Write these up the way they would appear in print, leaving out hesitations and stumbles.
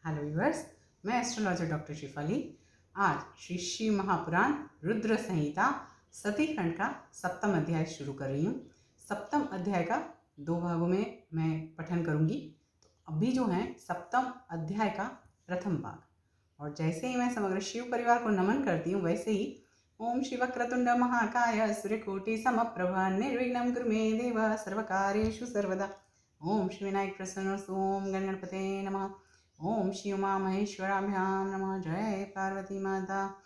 Hello viewers, मैं astrologer doctor Shifali. आज श्री शिव महापुराण रुद्र संहिता सती खंड का सप्तम अध्याय शुरू कर रही हूँ। सप्तम अध्याय का दो भागों में मैं पठन करूँगी। तो अभी जो है सप्तम अध्याय का प्रथम भाग, और जैसे ही मैं समग्र शिव परिवार को नमन करती हूँ वैसे ही ओम शिवक्रतुंड महाकाय सूर्यकोटि समप्रभ निर्विघ्नं कुरु मे देव सर्वकार्येषु सर्वदा। ओम श्री विनायक प्रसन्न ओम गणपते नमः। ओम श्री उमा महेश्वराभ्याम नमः। जय पार्वती माता,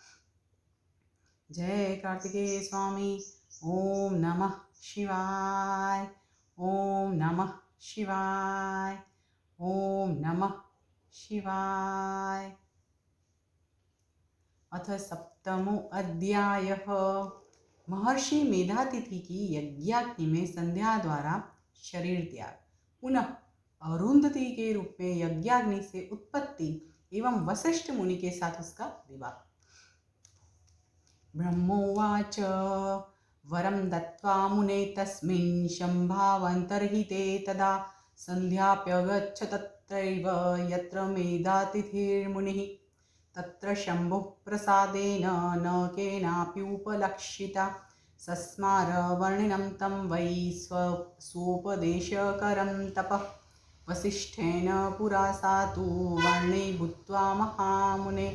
जय कार्तिकेय स्वामी। ओम नमः शिवाय, ओम नमः शिवाय, ओम नमः शिवाय। अथ सप्तमो अध्यायः। महर्षि मेधातिथि की यज्ञाग्नि में संध्या द्वारा शरीर त्याग, पुनः अरुंधति के रूप में यज्ञाग्नि से उत्पत्ति एवं वशिष्ठ मुनि के साथ उसका विवाह। ब्रह्मोवाच वरं दत्त्वा मुने तस्मिन् शम्भावन्तर्हिते तदा सन्ध्याप्यगच्छ तत्रैव यत्र मेधातिथिर्मुनिः। तत्र शम्भुः प्रसादेन न केनापि उपलक्षिता सस्मार वर्णिनं तं वै स्वोपदेशकरं तपः। वसिष्ठेन पुरा सा तु वर्णे भूत्वा महामुने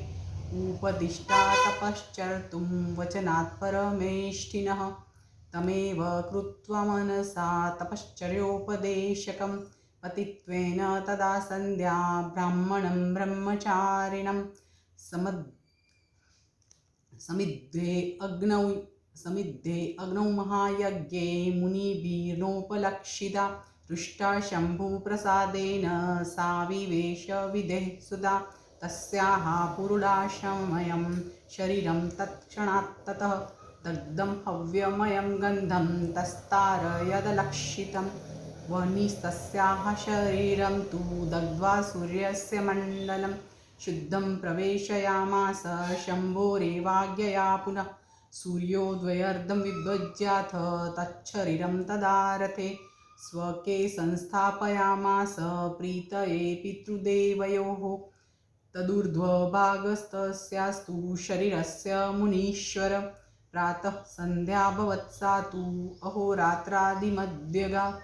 उपदिष्टा तपश्चर्तुं वचनात् परमेष्ठिनः। तमेव कृत्वा मनसा तपश्चर्योपदेशकं पतित्वेन तदा सन्ध्या ब्राह्मणं ब्रह्मचारिणं समिद्धे अग्नौ महायज्ञे मुनिभिर्नोपलक्षिता। दृष्टा शम्भुप्रसादेन सा विवेश विदेः सुधा। तस्याः पुरुडाशमयं शरीरं तत्क्षणात् ततः दग्धं हव्यमयं गन्धं तस्तारयदलक्षितं। वह्निस्तस्याः शरीरं तु दग्ध्वा सूर्यस्य मण्डलं शुद्धं प्रवेशयामास शम्भोरेवाज्ञया पुनः। सूर्योदयर्धं विभज्याथ तच्छरीरं तदा रथे स्वके संस्थापयामास प्रीतये पितृदेवयोः। तदूर्ध्वभागस्तस्यास्तु शरीरस्य मुनीश्वर प्रातः सन्ध्याभवत् सा तु अहोरात्रादिमध्यगा।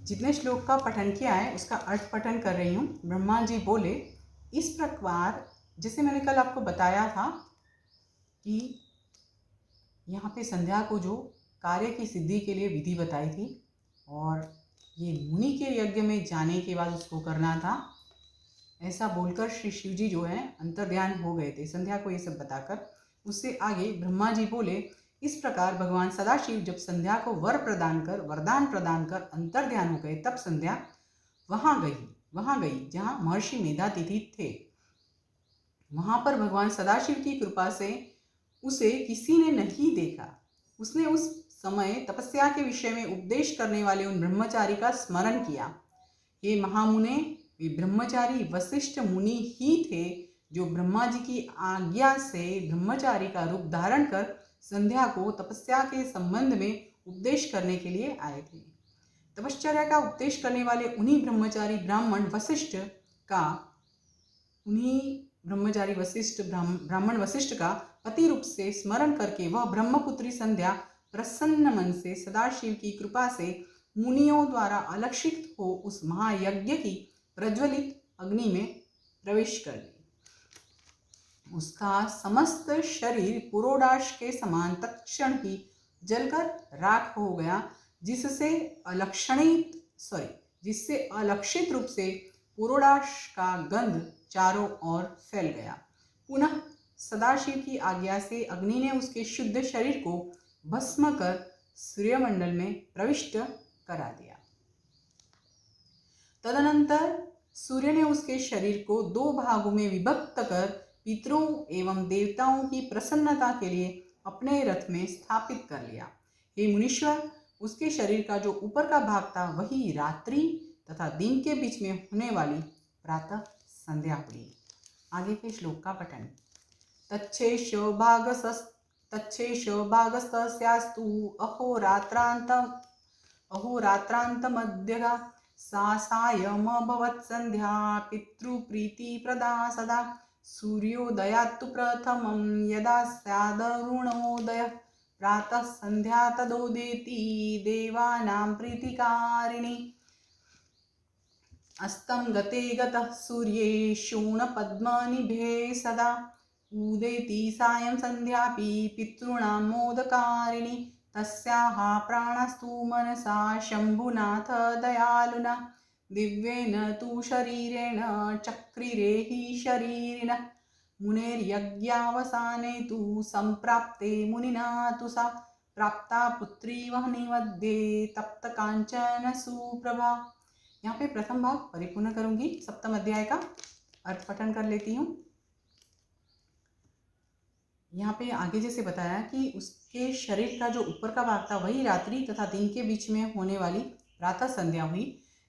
जितने श्लोक का पठन किया है उसका अर्थ पठन कर रही हूँ। ब्रह्मा जी बोले, इस प्रकार जैसे मैंने कल आपको बताया था कि यहाँ पे संध्या को जो कार्य की सिद्धि के लिए विधि बताई थी और ये मुनि के यज्ञ में जाने के बाद उसको करना था, ऐसा बोलकर श्री शिव जी जो है अंतर्ध्यान हो गए थे संध्या को ये सब बताकर। उससे आगे ब्रह्मा जी बोले, इस प्रकार भगवान सदाशिव जब संध्या को वरदान प्रदान कर अंतर्ध्यान हो गए तब संध्या वहाँ गई जहाँ महर्षि मेधातिथि थे। वहाँ पर भगवान सदाशिव की कृपा से उसे किसी ने नहीं देखा। उसने उस समय तपस्या के विषय में उपदेश करने वाले उन ब्रह्मचारी का स्मरण किया। हे महामुने, वे ब्रह्मचारी वशिष्ठ मुनि ही थे जो ब्रह्मा जी की आज्ञा से ब्रह्मचारी का रूप धारण कर संध्या को तपस्या के संबंध में उपदेश करने के लिए आए थे। तपश्चर्या का उपदेश करने वाले उन्हीं ब्रह्मचारी ब्राह्मण वशिष्ठ का पति रूप से स्मरण करके वह ब्रह्मपुत्री संध्या प्रसन्न मन से सदाशिव की कृपा से मुनियों द्वारा अलक्षित हो उस महायज्ञ की प्रज्वलित अग्नि में प्रवेश कर गई। उसका समस्त शरीर पुरोडाश के समान तत्क्षण ही जलकर राख हो गया, जिससे अलक्षित रूप से पुरोडाश का गंध चारों ओर फैल गया। पुनः सदाशिव की आज्ञा से अग्नि ने उसके शुद्ध शरीर को भस्म कर सूर्यमंडल में प्रविष्ट करा दिया। तदनंतर सूर्य ने उसके शरीर को दो भागों में विभक्त कर पितरों एवं देवताओं की प्रसन्नता के लिए अपने रथ में स्थापित कर लिया। हे मुनीश्वर, उसके शरीर का जो ऊपर का भाग था वही रात्रि तथा दिन के बीच में होने वाली प्रातः संध्या हुई। आगे के श्लोक का पठन। तच्छेषो भागस्तस्यास्तु अहोरात्रांतमध्यगा सा सायमभवत् सन्ध्या पितृप्रीतिप्रदा सदा। सूर्योदयात् तु प्रथमं यदा स्यादरुणोदयः प्रातः सन्ध्या तदोदेति देवानां प्रीतिकारिणी। अस्तं गते गतः सूर्ये शोणपद्मनिभे सदा उदेति सायं सन्ध्यापि पितॄणां मोदकारिणी। तस्याः प्राणस्तु मनसा शम्भुनाथ दयालुना दिव्येन तु शरीरेण चक्रिरे हि शरीरिणः। मुनेर्यज्ञावसाने तु सम्प्राप्ते मुनिना तु सा प्राप्ता पुत्री वहनी मध्ये तप्त कांचन सुप्रभा। यहाँ पे प्रथम भाग परिपूर्ण करूंगी। सप्तम अध्याय का अर्थ पठन कर लेती हूँ। यहाँ पे आगे जैसे बताया कि उसके शरीर का जो ऊपर का भाग था वही रात्रि तथा दिन के बीच में होने वाली प्रातः संध्या हुई।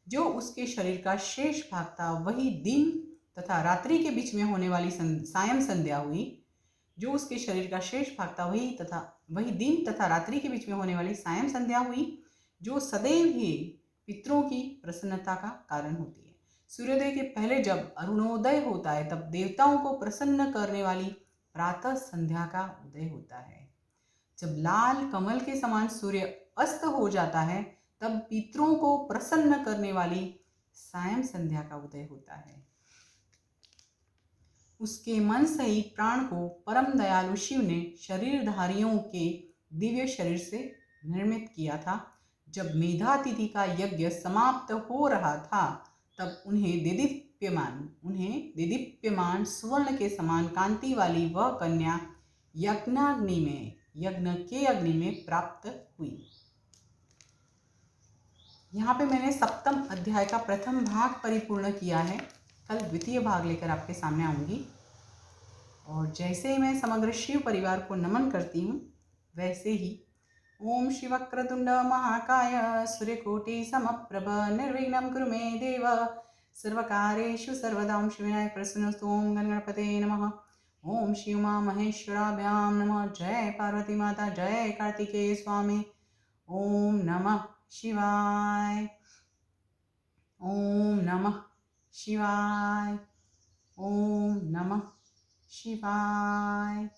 जो उसके शरीर का शेष भाग था वही दिन तथा रात्रि के बीच में होने वाली सायं संध्या हुई। जो उसके शरीर का शेष भाग था वही दिन तथा रात्रि के बीच में होने वाली सायं संध्या हुई, जो सदैव ही पितरों की प्रसन्नता का कारण होती है। सूर्योदय के पहले जब अरुणोदय होता है तब देवताओं को प्रसन्न करने वाली प्रातः संध्या का उदय होता है। जब लाल कमल के समान सूर्य अस्त हो जाता है तब पितरों को प्रसन्न करने वाली सायं संध्या का उदय होता है। उसके मन सहित प्राण को परम दयालु शिव ने शरीरधारियों के दिव्य शरीर से निर्मित किया था। जब मेधातिथि का यज्ञ समाप्त हो रहा था तब उन्हें देदीप्यमान सुवर्ण के समान कांति वाली वह कन्या यज्ञ के अग्नि में प्राप्त हुई। यहाँ पे मैंने सप्तम अध्याय का प्रथम भाग परिपूर्ण किया है। कल द्वितीय भाग लेकर आपके सामने आऊंगी। और जैसे ही मैं समग्र शिव परिवार को नमन करती हूँ वैसे ही ओम शिवक्रतुंड महाकाय सूर्यकोटि समप्रभ निर्विघ्नं कुरु मे देव सर्वकार्येषु सर्वदा। ओम शिवविनायक प्रसन्नस्तु। ओम गणपते नमः। ओम शिव मां महेश्वराभ्यां नमः। जय पार्वती माता, जय कार्तिकेय स्वामी। ओम नमः शिवाय। ओम नमः शिवाय। ओम नमः शिवाय।